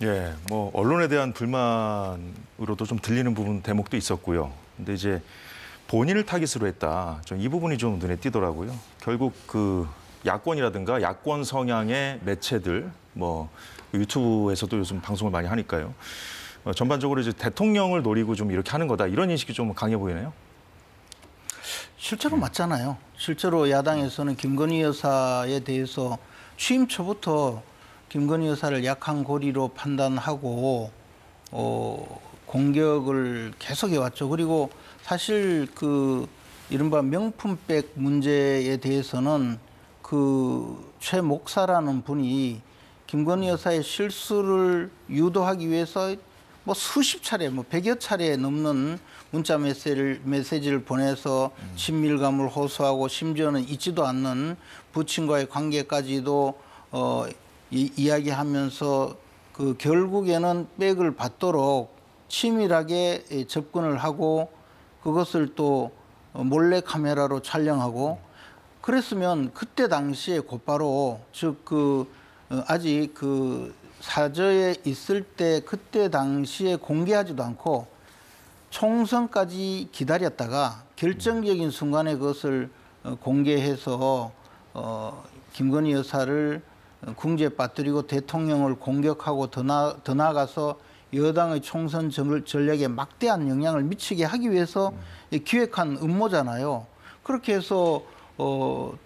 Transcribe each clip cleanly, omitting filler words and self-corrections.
예, 뭐 언론에 대한 불만으로도 좀 들리는 부분 대목도 있었고요. 근데 이제 본인을 타깃으로 했다. 이 부분이 좀 눈에 띄더라고요. 결국 그 야권이라든가 야권 성향의 매체들, 뭐 유튜브에서도 요즘 방송을 많이 하니까요. 전반적으로 이제 대통령을 노리고 좀 이렇게 하는 거다. 이런 인식이 좀 강해 보이네요. 실제로 맞잖아요. 실제로 야당에서는 김건희 여사에 대해서 취임 초부터 김건희 여사를 약한 고리로 판단하고 공격을 계속해 왔죠. 그리고 사실 그 이른바 명품백 문제에 대해서는 그 최 목사라는 분이 김건희 여사의 실수를 유도하기 위해서 뭐 수십 차례, 뭐 100여 차례 넘는 문자 메시지를 보내서 친밀감을 호소하고 심지어는 잊지도 않는 부친과의 관계까지도 이야기하면서 그 결국에는 백을 받도록 치밀하게 접근을 하고 그것을 또 몰래 카메라로 촬영하고 그랬으면 그때 당시에 곧바로 즉 아직 그 사저에 있을 때 그때 당시에 공개하지도 않고 총선까지 기다렸다가 결정적인 순간에 그것을 공개해서 김건희 여사를 궁지에 빠뜨리고 대통령을 공격하고 더 나아가서 여당의 총선 전략에 막대한 영향을 미치게 하기 위해서 기획한 음모잖아요. 그렇게 해서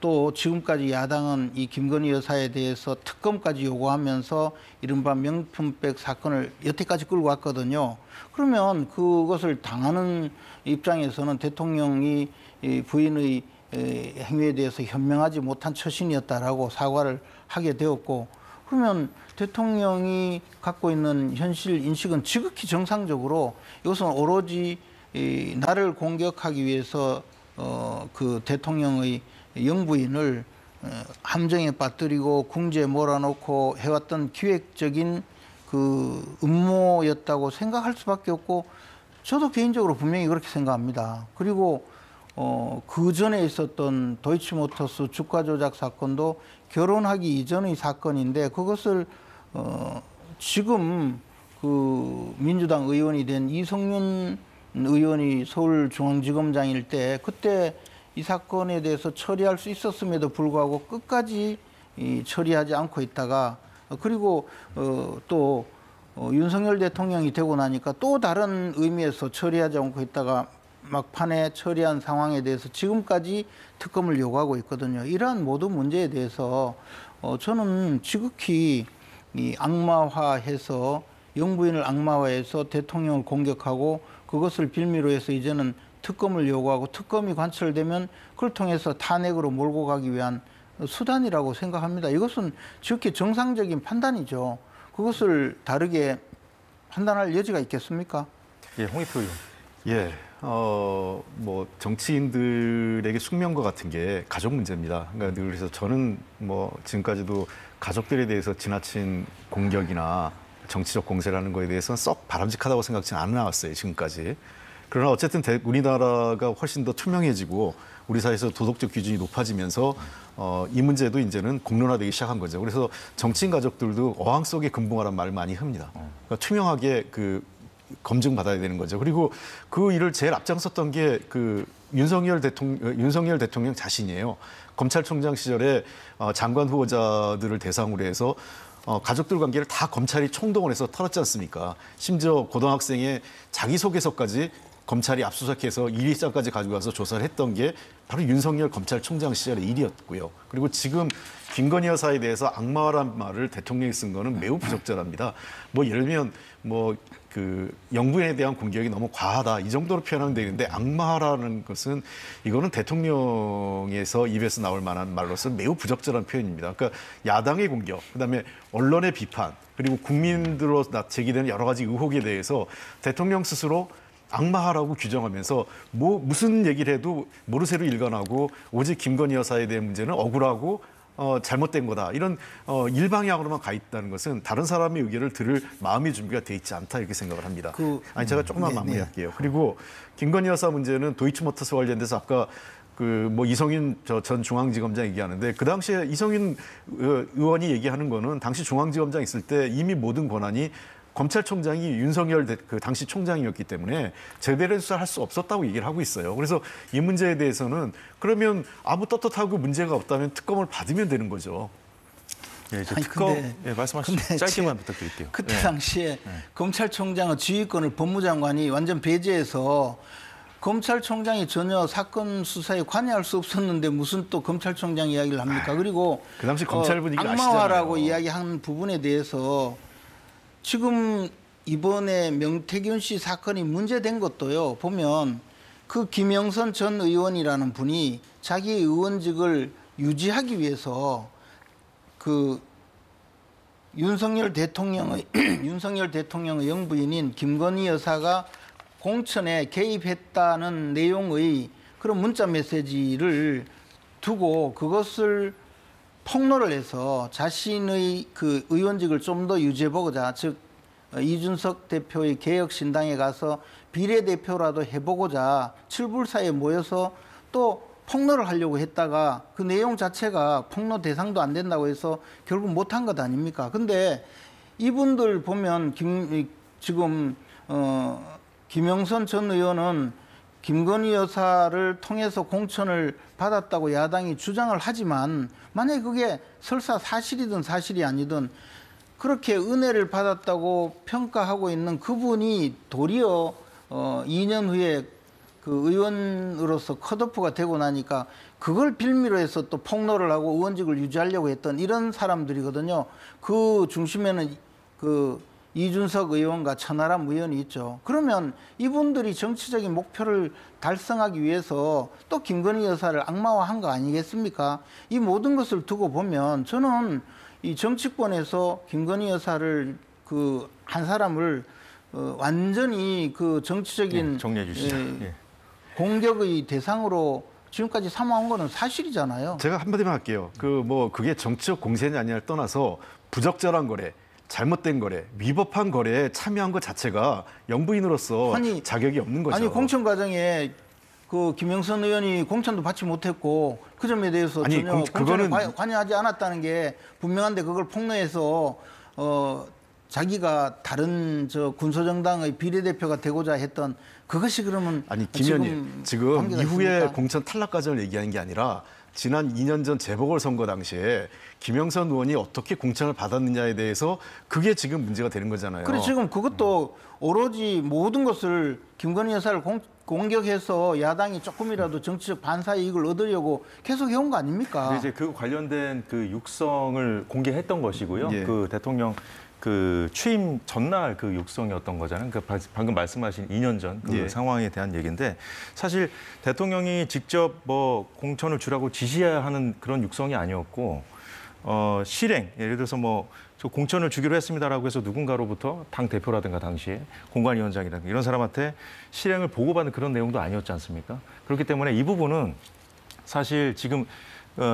또 지금까지 야당은 이 김건희 여사에 대해서 특검까지 요구하면서 이른바 명품백 사건을 여태까지 끌고 왔거든요. 그러면 그것을 당하는 입장에서는 대통령이 부인의 행위에 대해서 현명하지 못한 처신이었다라고 사과를 하게 되었고 그러면 대통령이 갖고 있는 현실 인식은 지극히 정상적으로 이것은 오로지 나를 공격하기 위해서 그 대통령의 영부인을 함정에 빠뜨리고 궁지에 몰아넣고 해왔던 기획적인 그 음모였다고 생각할 수밖에 없고 저도 개인적으로 분명히 그렇게 생각합니다. 그리고 그 전에 있었던 도이치모터스 주가 조작 사건도 결혼하기 이전의 사건인데 그것을 지금 그 민주당 의원이 된 이성윤 의원이 서울중앙지검장일 때 그때 이 사건에 대해서 처리할 수 있었음에도 불구하고 끝까지 처리하지 않고 있다가 그리고 또 윤석열 대통령이 되고 나니까 또 다른 의미에서 처리하지 않고 있다가 막판에 처리한 상황에 대해서 지금까지 특검을 요구하고 있거든요. 이러한 모든 문제에 대해서 저는 지극히 악마화해서 영부인을 악마화해서 대통령을 공격하고 그것을 빌미로 해서 이제는 특검을 요구하고 특검이 관철되면 그걸 통해서 탄핵으로 몰고 가기 위한 수단이라고 생각합니다. 이것은 지극히 정상적인 판단이죠. 그것을 다르게 판단할 여지가 있겠습니까? 예, 홍익표 의원. 예, 뭐 정치인들에게 숙명과 같은 게 가족 문제입니다. 그러니까 그래서 저는 뭐 지금까지도 가족들에 대해서 지나친 공격이나 정치적 공세라는 거에 대해서는 썩 바람직하다고 생각지는 않아왔어요, 지금까지. 그러나 어쨌든 우리나라가 훨씬 더 투명해지고 우리 사회에서 도덕적 기준이 높아지면서 이 문제도 이제는 공론화되기 시작한 거죠. 그래서 정치인 가족들도 어항 속의 금붕어란 말을 많이 합니다. 그러니까 투명하게 검증받아야 되는 거죠. 그리고 그 일을 제일 앞장섰던 게 윤석열 대통령 자신이에요. 검찰총장 시절에 장관 후보자들을 대상으로 해서 가족들 관계를 다 검찰이 총동원해서 털었지 않습니까? 심지어 고등학생의 자기소개서까지 검찰이 압수수색해서 일일장까지 가져가서 조사를 했던 게 바로 윤석열 검찰총장 시절의 일이었고요. 그리고 지금 김건희 여사에 대해서 악마란 말을 대통령이 쓴 거는 매우 부적절합니다. 뭐 예를 들면 영부인에 대한 공격이 너무 과하다 이 정도로 표현하면 되는데 악마라는 것은 이거는 대통령에서 입에서 나올 만한 말로서 매우 부적절한 표현입니다. 그러니까 야당의 공격, 그다음에 언론의 비판, 그리고 국민들로 제기되는 여러 가지 의혹에 대해서 대통령 스스로 악마라고 규정하면서 무슨 얘기를 해도 모르쇠로 일관하고 오직 김건희 여사에 대한 문제는 억울하고 잘못된 거다. 이런 일방향으로만 가 있다는 것은 다른 사람의 의견을 들을 마음의 준비가 돼 있지 않다 이렇게 생각을 합니다. 제가 조금만 마무리할게요. 그리고 김건희 여사 문제는 도이치모터스 관련돼서 아까 그 뭐 이성윤 전 중앙지검장 얘기하는데 그 당시에 이성윤 의원이 얘기하는 거는 당시 중앙지검장 있을 때 이미 모든 권한이 검찰총장이 윤석열 그 당시 총장이었기 때문에 제대로 수사할 수 없었다고 얘기를 하고 있어요. 그래서 이 문제에 대해서는 그러면 아무 떳떳하고 문제가 없다면 특검을 받으면 되는 거죠. 예, 이제 아니, 특검 근데- 말씀하시죠. 근데 짧게만 부탁드릴게요. 그때 예. 당시에 검찰총장의 지휘권을 법무장관이 완전 배제해서 검찰총장이 전혀 사건 수사에 관여할 수 없었는데 무슨 또 검찰총장 이야기를 합니까? 그리고 그 당시 검찰 분위기를 악마화라고 아시잖아요. 이야기한 부분에 대해서 지금 이번에 명태균 씨 사건이 문제된 것도요. 보면 그 김영선 전 의원이라는 분이 자기 의원직을 유지하기 위해서 그 윤석열 대통령의 영부인인 김건희 여사가 공천에 개입했다는 내용의 그런 문자 메시지를 두고 그것을 폭로를 해서 자신의 그 의원직을 좀 더 유지해보고자, 즉 이준석 대표의 개혁신당에 가서 비례대표라도 해보고자 칠불사에 모여서 또 폭로를 하려고 했다가 그 내용 자체가 폭로 대상도 안 된다고 해서 결국 못한 것 아닙니까? 근데 이분들 보면 지금 김영선 전 의원은 김건희 여사를 통해서 공천을 받았다고 야당이 주장을 하지만 만약에 그게 설사 사실이든 사실이 아니든 그렇게 은혜를 받았다고 평가하고 있는 그분이 도리어 2년 후에 그 의원으로서 컷오프가 되고 나니까 그걸 빌미로 해서 또 폭로를 하고 의원직을 유지하려고 했던 이런 사람들이거든요. 그 중심에는 그 이준석 의원과 천하람 의원이 있죠. 그러면 이분들이 정치적인 목표를 달성하기 위해서 또 김건희 여사를 악마화한 거 아니겠습니까? 이 모든 것을 두고 보면 저는 이 정치권에서 김건희 여사를 그 한 사람을 완전히 그 정치적인 예, 정리해 주시죠. 예. 공격의 대상으로 지금까지 삼아온 거는 사실이잖아요. 제가 한마디만 할게요. 그게 정치적 공세냐 아니냐를 떠나서 부적절한 거래, 잘못된 거래, 위법한 거래에 참여한 것 자체가 영부인으로서 아니, 자격이 없는 거죠. 아니 공천 과정에 그 김영선 의원이 공천도 받지 못했고 그 점에 대해서 아니, 전혀 그거는 관여하지 않았다는 게 분명한데 그걸 폭로해서 자기가 다른 저 군소정당의 비례대표가 되고자 했던 그것이 그러면 아니 김 의원님 지금 관계가 이후에 있습니까? 공천 탈락 과정을 얘기하는 게 아니라 지난 2년 전 재보궐선거 당시에 김영선 의원이 어떻게 공천을 받았느냐에 대해서 그게 지금 문제가 되는 거잖아요. 그래 지금 그것도 오로지 모든 것을 김건희 여사를 공격해서 야당이 조금이라도 정치적 반사 이익을 얻으려고 계속 해온 거 아닙니까? 근데 이제 그 관련된 그 육성을 공개했던 것이고요. 예. 그 대통령 그 취임 전날 그 육성이었던 거잖아요. 그 방금 말씀하신 2년 전 그 예. 상황에 대한 얘기인데 사실 대통령이 직접 뭐 공천을 주라고 지시해야 하는 그런 육성이 아니었고 실행 예를 들어서 뭐 저 공천을 주기로 했습니다라고 해서 누군가로부터 당 대표라든가 당시에 공관위원장이라든가 이런 사람한테 실행을 보고받는 그런 내용도 아니었지 않습니까? 그렇기 때문에 이 부분은 사실 지금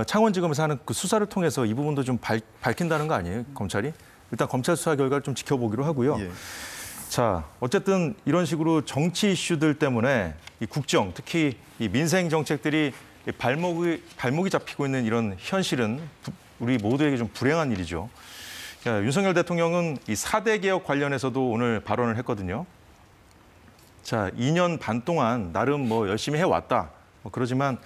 창원지검에서 하는 그 수사를 통해서 이 부분도 좀 밝힌다는 거 아니에요, 검찰이? 일단 검찰 수사 결과를 좀 지켜보기로 하고요. 예. 자, 어쨌든 이런 식으로 정치 이슈들 때문에 이 국정, 특히 이 민생 정책들이 발목이 잡히고 있는 이런 현실은 우리 모두에게 좀 불행한 일이죠. 자, 윤석열 대통령은 이 4대 개혁 관련해서도 오늘 발언을 했거든요. 자, 2년 반 동안 나름 뭐 열심히 해왔다. 그러지만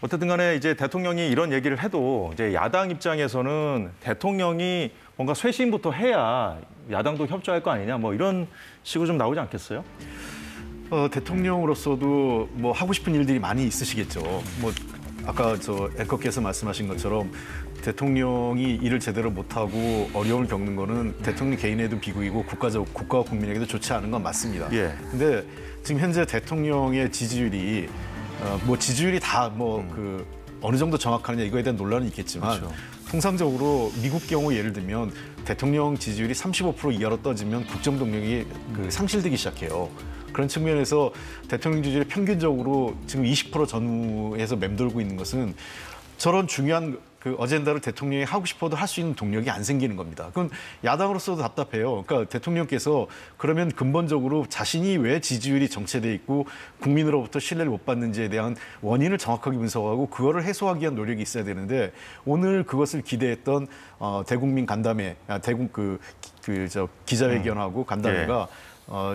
어쨌든 간에 이제 대통령이 이런 얘기를 해도 이제 야당 입장에서는 대통령이 뭔가 쇄신부터 해야 야당도 협조할 거 아니냐 뭐 이런 식으로 좀 나오지 않겠어요? 대통령으로서도 뭐 하고 싶은 일들이 많이 있으시겠죠. 뭐 아까 저 앵커께서 말씀하신 것처럼 대통령이 일을 제대로 못하고 어려움을 겪는 거는 대통령 개인에도 비극이고 국가와 국민에게도 좋지 않은 건 맞습니다. 예. 근데 지금 현재 대통령의 지지율이 뭐 지지율이 다 뭐 그 어느 정도 정확하느냐 이거에 대한 논란은 있겠지만 그렇죠. 통상적으로 미국 경우 예를 들면 대통령 지지율이 35% 이하로 떠지면 국정 동력이 상실되기 시작해요. 그런 측면에서 대통령 지지율이 평균적으로 지금 20% 전후에서 맴돌고 있는 것은 저런 중요한 그 어젠다를 대통령이 하고 싶어도 할 수 있는 동력이 안 생기는 겁니다. 그건 야당으로서도 답답해요. 그러니까 대통령께서 그러면 근본적으로 자신이 왜 지지율이 정체돼 있고 국민으로부터 신뢰를 못 받는지에 대한 원인을 정확하게 분석하고 그거를 해소하기 위한 노력이 있어야 되는데 오늘 그것을 기대했던 대국민 간담회, 저 기자회견하고 간담회가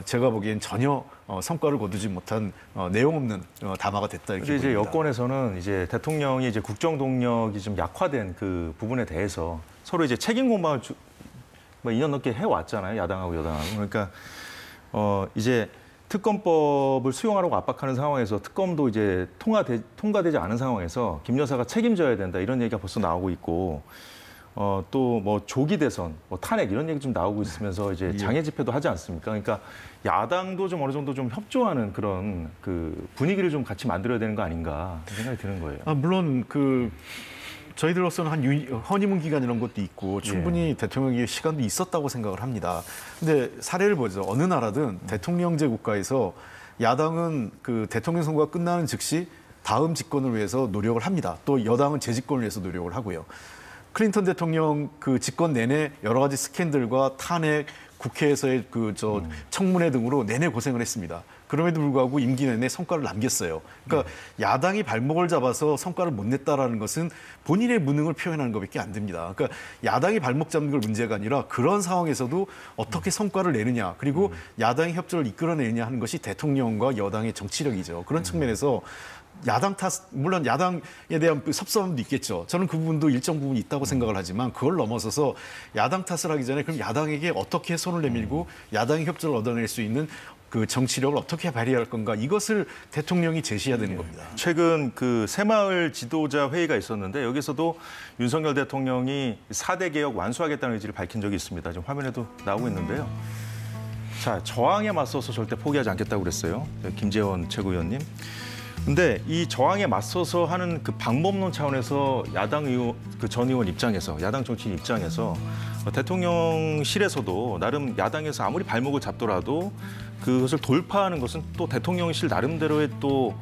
제가 보기엔 전혀 성과를 거두지 못한 내용 없는 담화가 됐다 이렇게 근데 이제 보입니다. 여권에서는 이제 대통령이 이제 국정 동력이 좀 약화된 그 부분에 대해서 서로 이제 책임 공방을 2년 넘게 해왔잖아요. 야당하고 여당하고. 그러니까 이제 특검법을 수용하라고 압박하는 상황에서 특검도 이제 통과되지 않은 상황에서 김 여사가 책임져야 된다 이런 얘기가 벌써 나오고 있고 또 뭐 조기 대선, 뭐 탄핵 이런 얘기 좀 나오고 있으면서 이제 장애 집회도 하지 않습니까? 그러니까 야당도 좀 어느 정도 좀 협조하는 그런 그 분위기를 좀 같이 만들어야 되는 거 아닌가 생각이 드는 거예요. 물론 저희들로서는 허니문 기간 이런 것도 있고 충분히 대통령에게 시간도 있었다고 생각을 합니다. 근데 사례를 보죠. 어느 나라든 대통령제 국가에서 야당은 그 대통령 선거가 끝나는 즉시 다음 집권을 위해서 노력을 합니다. 또 여당은 재집권을 위해서 노력을 하고요. 클린턴 대통령 그 집권 내내 여러 가지 스캔들과 탄핵, 국회에서의 청문회 등으로 내내 고생을 했습니다. 그럼에도 불구하고 임기 내내 성과를 남겼어요. 그러니까 야당이 발목을 잡아서 성과를 못 냈다라는 것은 본인의 무능을 표현하는 것밖에 안 됩니다. 그러니까 야당이 발목 잡는 걸 문제가 아니라 그런 상황에서도 어떻게 성과를 내느냐 그리고 야당의 협조를 이끌어내느냐 하는 것이 대통령과 여당의 정치력이죠. 그런 측면에서 야당 탓, 물론 야당에 대한 섭섭함도 있겠죠. 저는 그 부분도 일정 부분 있다고 생각을 하지만 그걸 넘어서서 야당 탓을 하기 전에 그럼 야당에게 어떻게 손을 내밀고 야당의 협조를 얻어낼 수 있는 그 정치력을 어떻게 발휘할 건가 이것을 대통령이 제시해야 되는 겁니다. 최근 그 새마을 지도자 회의가 있었는데 여기서도 윤석열 대통령이 4대 개혁 완수하겠다는 의지를 밝힌 적이 있습니다. 지금 화면에도 나오고 있는데요. 자, 저항에 맞서서 절대 포기하지 않겠다고 그랬어요. 김재원 최고위원님. 근데 이 저항에 맞서서 하는 그 방법론 차원에서 야당 의원, 그 전 의원 입장에서 야당 정치인 입장에서 대통령실에서도 나름 야당에서 아무리 발목을 잡더라도 그것을 돌파하는 것은 또 대통령실 나름대로의 또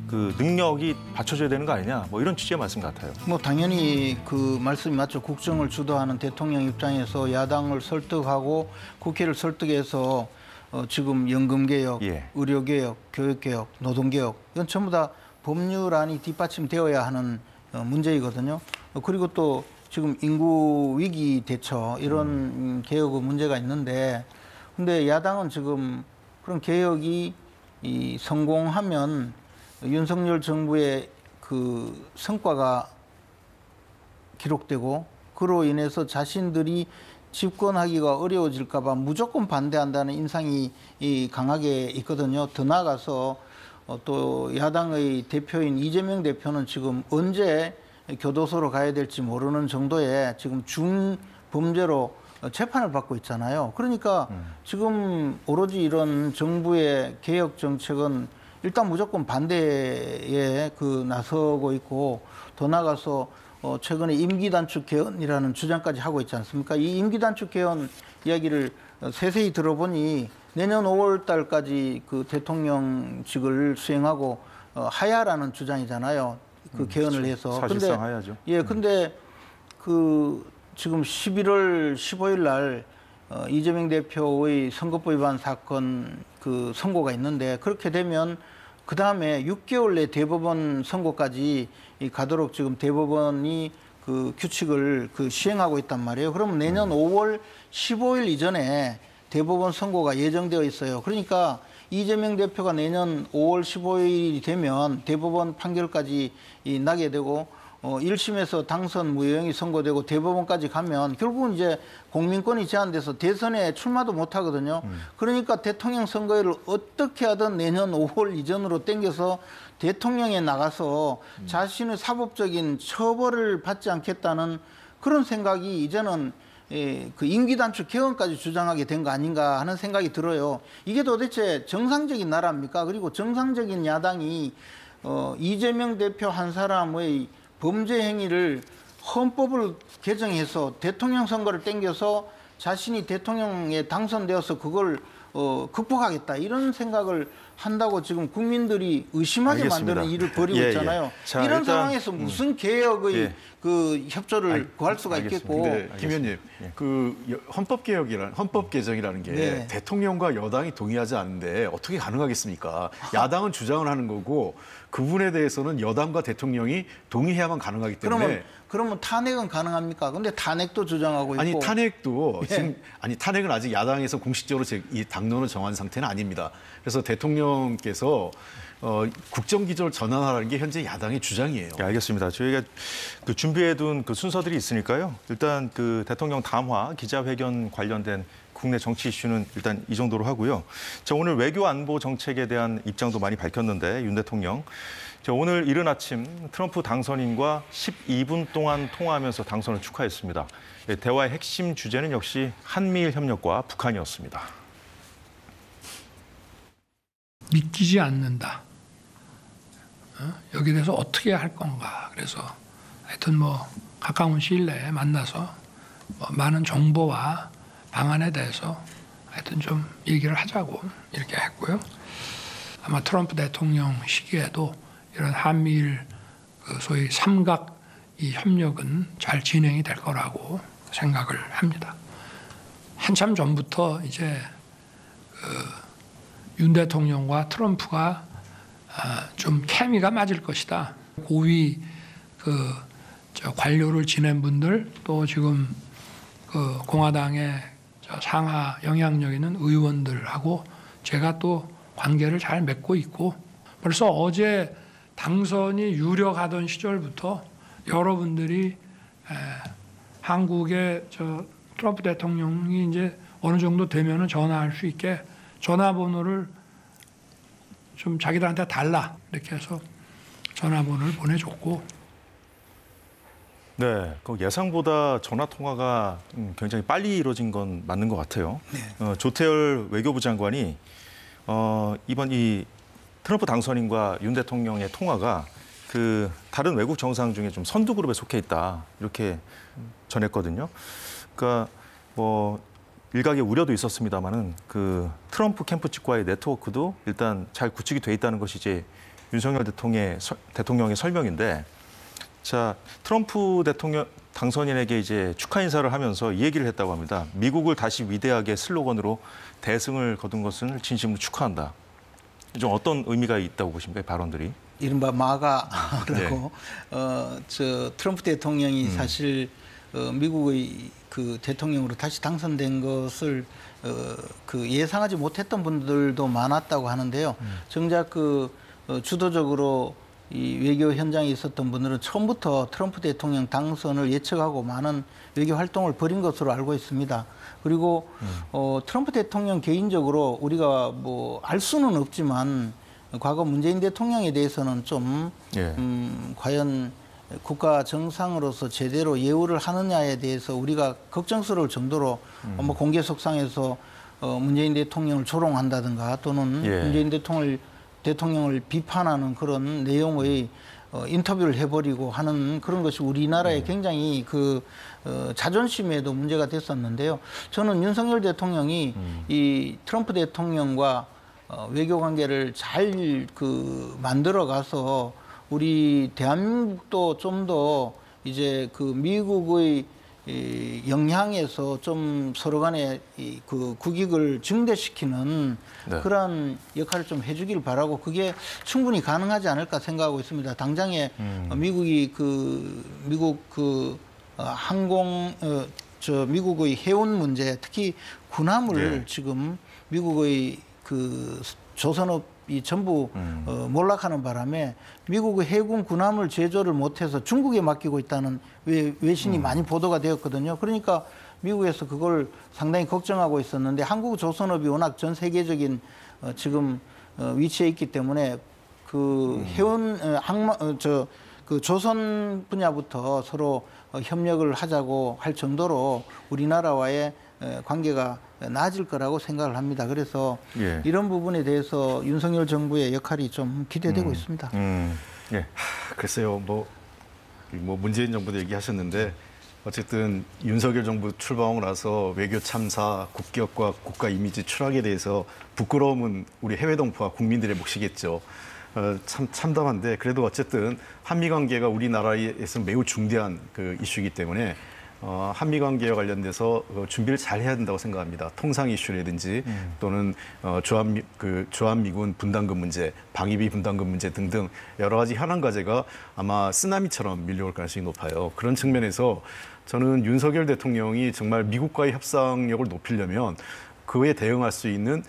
그 능력이 받쳐줘야 되는 거 아니냐 뭐 이런 취지의 말씀 같아요. 뭐 당연히 그 말씀이 맞죠. 국정을 주도하는 대통령 입장에서 야당을 설득하고 국회를 설득해서 지금 연금개혁, 의료개혁, 교육개혁, 노동개혁 이건 전부 다 법률안이 뒷받침되어야 하는 문제이거든요. 그리고 또 지금 인구 위기 대처 이런 개혁의 문제가 있는데 근데 야당은 지금 그런 개혁이 성공하면 윤석열 정부의 그 성과가 기록되고 그로 인해서 자신들이 집권하기가 어려워질까 봐 무조건 반대한다는 인상이 강하게 있거든요. 더 나아가서 또 야당의 대표인 이재명 대표는 지금 언제 교도소로 가야 될지 모르는 정도의 지금 중범죄로 재판을 받고 있잖아요. 그러니까 지금 오로지 이런 정부의 개혁 정책은 일단 무조건 반대에 나서고 있고 더 나아가서 최근에 임기 단축 개헌이라는 주장까지 하고 있지 않습니까? 이 임기 단축 개헌 이야기를 세세히 들어보니 내년 5월 달까지 그 대통령직을 수행하고 하야라는 주장이잖아요. 그 개헌을 해서. 사실상 하야죠. 예, 근데 그 지금 11월 15일 날 이재명 대표의 선거법 위반 사건 그 선고가 있는데 그렇게 되면 그 다음에 6개월 내 대법원 선고까지 가도록 지금 대법원이 그 규칙을 시행하고 있단 말이에요. 그러면 내년 5월 15일 이전에 대법원 선고가 예정되어 있어요. 그러니까 이재명 대표가 내년 5월 15일이 되면 대법원 판결까지 나게 되고 1심에서 당선 무효형이 선고되고 대법원까지 가면 결국은 이제 공민권이 제한돼서 대선에 출마도 못 하거든요. 그러니까 대통령 선거를 어떻게 하든 내년 5월 이전으로 당겨서 대통령에 나가서 자신의 사법적인 처벌을 받지 않겠다는 그런 생각이 이제는 그 임기 단축 개헌까지 주장하게 된 거 아닌가 하는 생각이 들어요. 이게 도대체 정상적인 나라입니까? 그리고 정상적인 야당이 이재명 대표 한 사람의 범죄 행위를 헌법을 개정해서 대통령 선거를 땡겨서 자신이 대통령에 당선되어서 그걸 극복하겠다 이런 생각을 한다고 지금 국민들이 의심하게 알겠습니다. 만드는 일을 벌이고 예, 예. 있잖아요. 자, 이런 일단, 상황에서 무슨 개혁의 예. 그 협조를 구할 수가 알겠습니다. 있겠고. 근데 김 의원님, 예. 그 헌법 개혁이란 헌법 개정이라는 게 네. 대통령과 여당이 동의하지 않는데 어떻게 가능하겠습니까? 야당은 주장을 하는 거고 그 부분에 대해서는 여당과 대통령이 동의해야만 가능하기 때문에 그러면 탄핵은 가능합니까? 근데 탄핵도 주장하고 있고. 아니 탄핵도 예. 지금 아니 탄핵은 아직 야당에서 공식적으로 이 당론을 정한 상태는 아닙니다. 그래서 대통령께서 국정기조를 전환하라는 게 현재 야당의 주장이에요. 예, 알겠습니다. 저희가 그 준비해둔 그 순서들이 있으니까요. 일단 그 대통령 담화 기자회견 관련된 국내 정치 이슈는 일단 이 정도로 하고요. 자, 오늘 외교 안보 정책에 대한 입장도 많이 밝혔는데 윤 대통령. 자, 오늘 이른 아침 트럼프 당선인과 12분 동안 통화하면서 당선을 축하했습니다. 예, 대화의 핵심 주제는 역시 한미일 협력과 북한이었습니다. 믿기지 않는다. 여기에 대해서 어떻게 할 건가. 그래서 하여튼 뭐 가까운 시일 내에 만나서 뭐 많은 정보와 방안에 대해서 하여튼 좀 얘기를 하자고 이렇게 했고요. 아마 트럼프 대통령 시기에도 이런 한미일 그 소위 삼각 이 협력은 잘 진행이 될 거라고 생각을 합니다. 한참 전부터 이제 윤 대통령과 트럼프가 좀 케미가 맞을 것이다. 고위 관료를 지낸 분들 또 지금 그 공화당의 상하 영향력 있는 의원들하고 제가 또 관계를 잘 맺고 있고 벌써 어제 당선이 유력하던 시절부터 여러분들이 한국의 트럼프 대통령이 이제 어느 정도 되면은 전화할 수 있게 전화번호를 좀 자기들한테 달라 이렇게 해서 전화번호를 보내줬고. 네, 그 예상보다 전화 통화가 굉장히 빨리 이루어진 건 맞는 것 같아요. 네. 조태열 외교부 장관이 이번 이 트럼프 당선인과 윤 대통령의 통화가 그 다른 외국 정상 중에 좀 선두 그룹에 속해 있다 이렇게 전했거든요. 그러니까 뭐 일각의 우려도 있었습니다만은 그 트럼프 캠프 측과의 네트워크도 일단 잘 구축이 돼 있다는 것이 이제 윤석열 대통령의 설명인데, 자 트럼프 대통령 당선인에게 이제 축하 인사를 하면서 이 얘기를 했다고 합니다. 미국을 다시 위대하게 슬로건으로 대승을 거둔 것을 진심으로 축하한다. 좀 어떤 의미가 있다고 보십니까, 이 발언들이? 이른바 마가라고 저 트럼프 대통령이 사실 미국의 그 대통령으로 다시 당선된 것을 그 예상하지 못했던 분들도 많았다고 하는데요. 정작 그 주도적으로 이 외교 현장에 있었던 분들은 처음부터 트럼프 대통령 당선을 예측하고 많은 외교 활동을 벌인 것으로 알고 있습니다. 그리고 트럼프 대통령 개인적으로 우리가 뭐 알 수는 없지만 과거 문재인 대통령에 대해서는 좀 과연 국가 정상으로서 제대로 예우를 하느냐에 대해서 우리가 걱정스러울 정도로 뭐 공개석상에서 문재인 대통령을 조롱한다든가 또는 문재인 대통령을 비판하는 그런 내용의 인터뷰를 해버리고 하는 그런 것이 우리나라에 굉장히 그 자존심에도 문제가 됐었는데요. 저는 윤석열 대통령이 이 트럼프 대통령과 외교 관계를 잘 그 만들어가서 우리 대한민국도 좀 더 이제 그 미국의 영향에서 좀 서로 간에 그 국익을 증대시키는 그러한 역할을 좀 해주길 바라고 그게 충분히 가능하지 않을까 생각하고 있습니다. 당장에 미국이 미국 항공 미국의 해운 문제, 특히 군함을 지금 미국의 그 조선업이 전부 몰락하는 바람에 미국의 해군 군함을 제조를 못해서 중국에 맡기고 있다는 외신이 많이 보도가 되었거든요. 그러니까 미국에서 그걸 상당히 걱정하고 있었는데 한국 조선업이 워낙 전 세계적인 지금 위치에 있기 때문에 그 해운 그 조선 분야부터 서로 협력을 하자고 할 정도로 우리나라와의 관계가 나아질 거라고 생각을 합니다. 그래서 이런 부분에 대해서 윤석열 정부의 역할이 좀 기대되고 있습니다. 글쎄요, 뭐 문재인 정부도 얘기하셨는데 어쨌든 윤석열 정부 출범하고 나서 외교 참사, 국격과 국가 이미지 추락에 대해서 부끄러움은 우리 해외 동포와 국민들의 몫이겠죠. 참 참담한데 그래도 어쨌든 한미 관계가 우리나라에서 매우 중대한 그 이슈이기 때문에 한미 관계와 관련돼서 준비를 잘 해야 된다고 생각합니다. 통상 이슈라든지 또는 주한미군 분담금 문제, 방위비 분담금 문제 등등 여러 가지 현안 과제가 아마 쓰나미처럼 밀려올 가능성이 높아요. 그런 측면에서 저는 윤석열 대통령이 정말 미국과의 협상력을 높이려면 그에 대응할 수 있는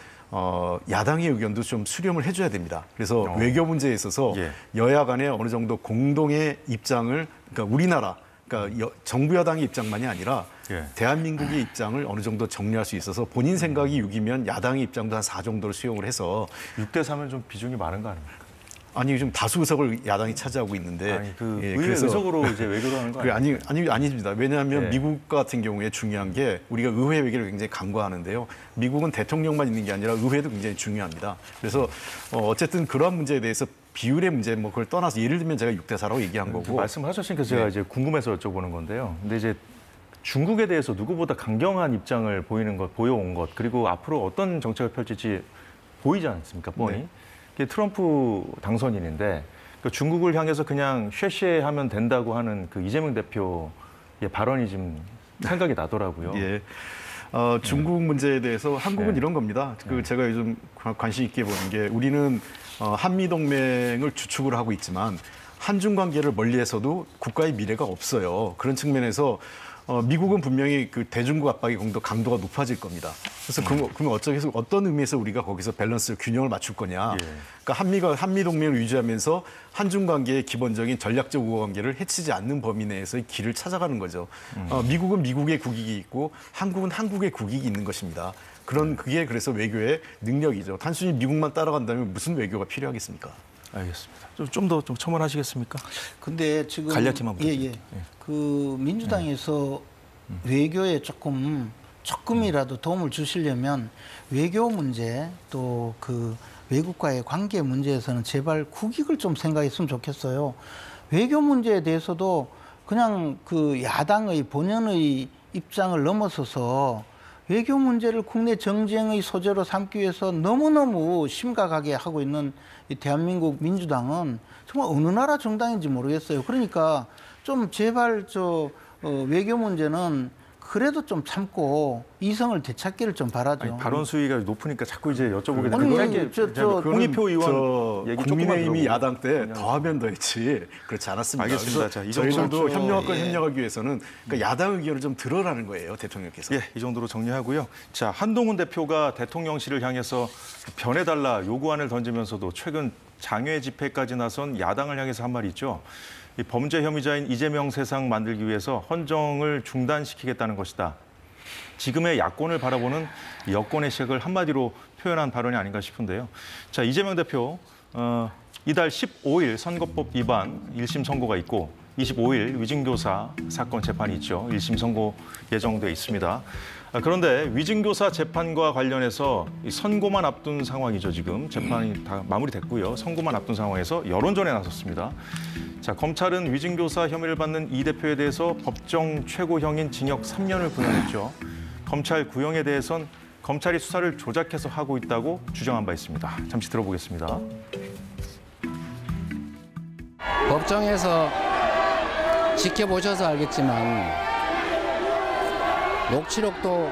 야당의 의견도 좀 수렴을 해줘야 됩니다. 그래서 외교 문제에 있어서 예. 여야 간에 어느 정도 공동의 입장을, 그러니까 우리나라, 그러니까 정부 여당의 입장만이 아니라 예. 대한민국의 입장을 어느 정도 정리할 수 있어서 본인 생각이 6이면 야당의 입장도 한 4 정도를 수용을 해서 6대 3은 좀 비중이 많은 거 아닙니까? 아니 요즘 다수 의석을 야당이 차지하고 있는데 아니 그 예, 의회 의석으로 이제 외교를 하는 거 아니에요? 아닙니다. 왜냐하면 예. 미국 같은 경우에 중요한 게 우리가 의회 외교를 굉장히 강구하는데요. 미국은 대통령만 있는 게 아니라 의회도 굉장히 중요합니다. 그래서 어쨌든 그러한 문제에 대해서 비율의 문제 뭐 그걸 떠나서 예를 들면 제가 6대 4라고 얘기한 거고 말씀하셨으니까 제가 이제 궁금해서 여쭤보는 건데요. 근데 이제 중국에 대해서 누구보다 강경한 입장을 보여온 것 그리고 앞으로 어떤 정책을 펼칠지 보이지 않습니까? 뻔히. 네. 그게 트럼프 당선인인데 그 중국을 향해서 그냥 쉐쉐하면 된다고 하는 그 이재명 대표의 발언이 좀 생각이 나더라고요. 예. 중국 문제에 대해서 한국은 네. 이런 겁니다. 제가 요즘 관심 있게 보는 게 우리는 한미 동맹을 주축을 하고 있지만 한중 관계를 멀리해서도 국가의 미래가 없어요. 그런 측면에서 미국은 분명히 그 대중국 압박의 강도가 높아질 겁니다. 그래서 그러면 어떤 의미에서 우리가 거기서 밸런스 균형을 맞출 거냐. 예. 그러니까 한미 동맹을 유지하면서 한중 관계의 기본적인 전략적 우호 관계를 해치지 않는 범위 내에서의 길을 찾아가는 거죠. 미국은 미국의 국익이 있고 한국은 한국의 국익이 있는 것입니다. 그게 그래서 외교의 능력이죠. 단순히 미국만 따라간다면 무슨 외교가 필요하겠습니까? 알겠습니다. 좀 더 좀 첨언하시겠습니까? 근데 지금 간략히만 예. 그 민주당에서 외교에 조금이라도 도움을 주시려면 외교 문제 또 그 외국과의 관계 문제에서는 제발 국익을 좀 생각했으면 좋겠어요. 외교 문제에 대해서도 그냥 그 야당의 본연의 입장을 넘어서서 외교 문제를 국내 정쟁의 소재로 삼기 위해서 너무너무 심각하게 하고 있는 이 대한민국 민주당은 정말 어느 나라 정당인지 모르겠어요. 그러니까 좀 제발 외교 문제는 그래도 좀 참고 이성을 되찾기를 좀 바라죠. 아니, 발언 수위가 높으니까 자꾸 이제 여쭤보게 아니, 되는데 홍익표 의원 얘기 국민의힘이 조금만 야당 때 더하면 더했지 그렇지 않았습니다. 알겠습니다. 그래서 자, 이 저희들도 정도로 협력하기 위해서는 그러니까 야당 의견을 좀 들어라는 거예요, 대통령께서. 예, 이 정도로 정리하고요. 자, 한동훈 대표가 대통령실을 향해서 변해달라 요구안을 던지면서도 최근 장외 집회까지 나선 야당을 향해서 한 말이 있죠. 이 범죄 혐의자인 이재명 세상 만들기 위해서 헌정을 중단시키겠다는 것이다. 지금의 야권을 바라보는 여권의 시각을 한마디로 표현한 발언이 아닌가 싶은데요. 자, 이재명 대표 이달 15일 선거법 위반 1심 선고가 있고 25일 위증교사 사건 재판이 있죠. 1심 선고 예정돼 있습니다. 그런데 위증교사 재판과 관련해서 선고만 앞둔 상황이죠. 지금 재판이 다 마무리됐고요. 선고만 앞둔 상황에서 여론전에 나섰습니다. 자, 검찰은 위증교사 혐의를 받는 이 대표에 대해서 법정 최고형인 징역 3년을 구형했죠. 검찰 구형에 대해선 검찰이 수사를 조작해서 하고 있다고 주장한 바 있습니다. 잠시 들어보겠습니다. 법정에서 지켜보셔서 알겠지만 녹취록도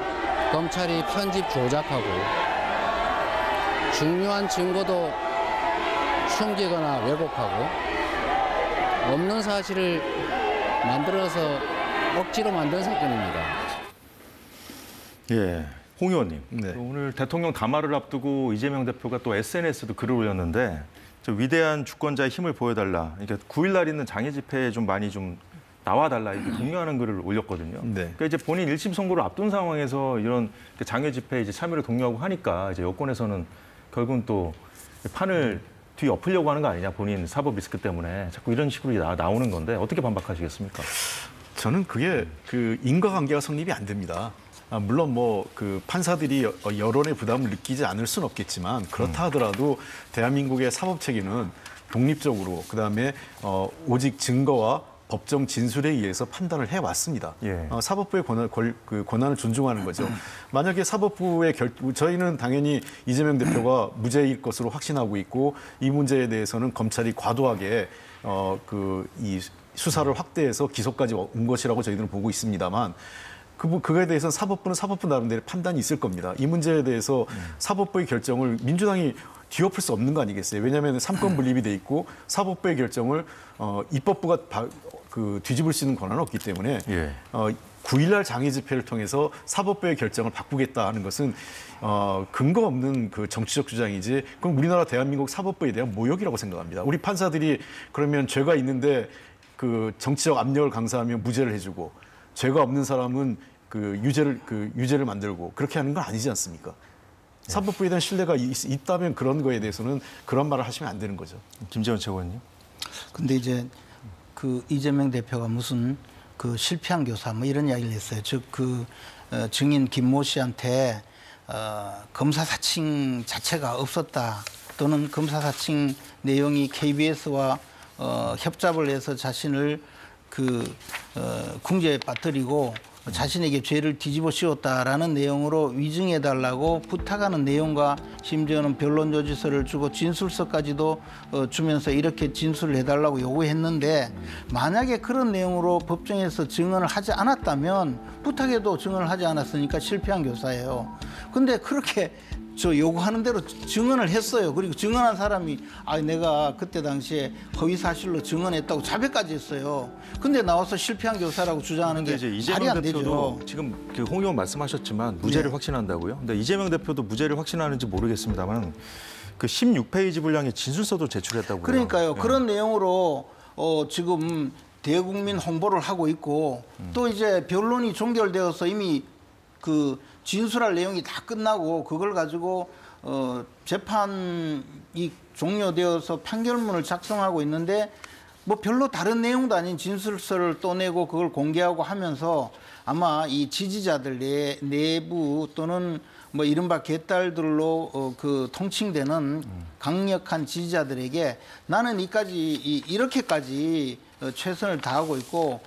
검찰이 편집 조작하고 중요한 증거도 숨기거나 왜곡하고 없는 사실을 만들어서 억지로 만든 사건입니다. 예, 홍 의원님. 네. 오늘 대통령 담화를 앞두고 이재명 대표가 또 SNS에도 글을 올렸는데 저 위대한 주권자의 힘을 보여달라. 그러니까 9일 날 있는 장애 집회에 좀 많이 좀 나와달라 이렇게 독려하는 글을 올렸거든요. 네. 그러니까 이제 본인 1심 선고를 앞둔 상황에서 이런 장애 집회에 이제 참여를 독려하고 하니까 이제 여권에서는 결국은 또 판을 뒤엎으려고 하는 거 아니냐, 본인 사법 리스크 때문에 자꾸 이런 식으로 나오는 건데 어떻게 반박하시겠습니까? 저는 그게 그 인과관계가 성립이 안 됩니다. 물론 그 판사들이 여론의 부담을 느끼지 않을 수는 없겠지만 그렇다 하더라도 대한민국의 사법 체계는 독립적으로 그다음에 오직 증거와 법정 진술에 의해서 판단을 해왔습니다. 예. 사법부의 권한을 존중하는 거죠. 만약에 사법부의 저희는 당연히 이재명 대표가 무죄일 것으로 확신하고 있고 이 문제에 대해서는 검찰이 과도하게 이 수사를 확대해서 기소까지 온 것이라고 저희들은 보고 있습니다만 그거에 대해서는 사법부는 사법부 나름대로 판단이 있을 겁니다. 이 문제에 대해서 사법부의 결정을 민주당이 뒤엎을 수 없는 거 아니겠어요? 왜냐하면 3권 분립이 돼 있고 사법부의 결정을 입법부가 뒤집을 수 있는 권한은 없기 때문에 예. 9일날 장애 집회를 통해서 사법부의 결정을 바꾸겠다 하는 것은 근거 없는 그 정치적 주장이지 그럼 우리나라 대한민국 사법부에 대한 모욕이라고 생각합니다. 우리 판사들이 그러면 죄가 있는데 그 정치적 압력을 강사하면 무죄를 해주고 죄가 없는 사람은 유죄를 만들고 그렇게 하는 건 아니지 않습니까? 사법부에 대한 신뢰가 있다면 그런 거에 대해서는 그런 말을 하시면 안 되는 거죠. 김재원 최고위원님. 근데 이제 그 이재명 대표가 무슨 그 실패한 교사 뭐 이런 이야기를 했어요. 즉 증인 김모 씨한테 검사 사칭 자체가 없었다 또는 검사 사칭 내용이 KBS와 협잡을 해서 자신을 궁지에 빠뜨리고 자신에게 죄를 뒤집어 씌웠다라는 내용으로 위증해달라고 부탁하는 내용과 심지어는 변론조지서를 주고 진술서까지도 주면서 이렇게 진술을 해달라고 요구했는데 만약에 그런 내용으로 법정에서 증언을 하지 않았다면 부탁해도 증언을 하지 않았으니까 실패한 교사예요. 근데 그렇게 요구하는 대로 증언을 했어요. 그리고 증언한 사람이 내가 그때 당시에 허위 사실로 증언했다고 자백까지 했어요. 근데 나와서 실패한 교사라고 주장하는 게 이제 말이 이재명 안 대표도 되죠. 지금 홍 의원 말씀하셨지만 무죄를 네. 확신한다고요. 근데 이재명 대표도 무죄를 확신하는지 모르겠습니다만 그 16페이지 분량의 진술서도 제출했다고요. 그러니까요. 네. 그런 내용으로 지금 대국민 홍보를 하고 있고 또 이제 변론이 종결되어서 이미 진술할 내용이 다 끝나고 그걸 가지고 재판이 종료되어서 판결문을 작성하고 있는데 뭐 별로 다른 내용도 아닌 진술서를 또 내고 그걸 공개하고 하면서 아마 이 지지자들 내부 또는 뭐 이른바 개딸들로 통칭되는 강력한 지지자들에게 나는 이렇게까지 최선을 다하고 있고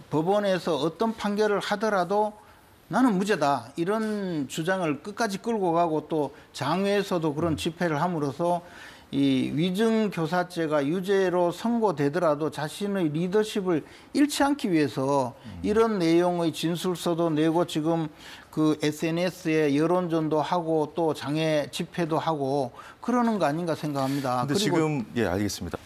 법원에서 어떤 판결을 하더라도 나는 무죄다 이런 주장을 끝까지 끌고 가고 또 장외에서도 그런 집회를 함으로써 이 위증교사죄가 유죄로 선고되더라도 자신의 리더십을 잃지 않기 위해서 이런 내용의 진술서도 내고 지금 그 SNS에 여론전도 하고 또 장애 집회도 하고 그러는 거 아닌가 생각합니다. 근데 그리고 지금 알겠습니다.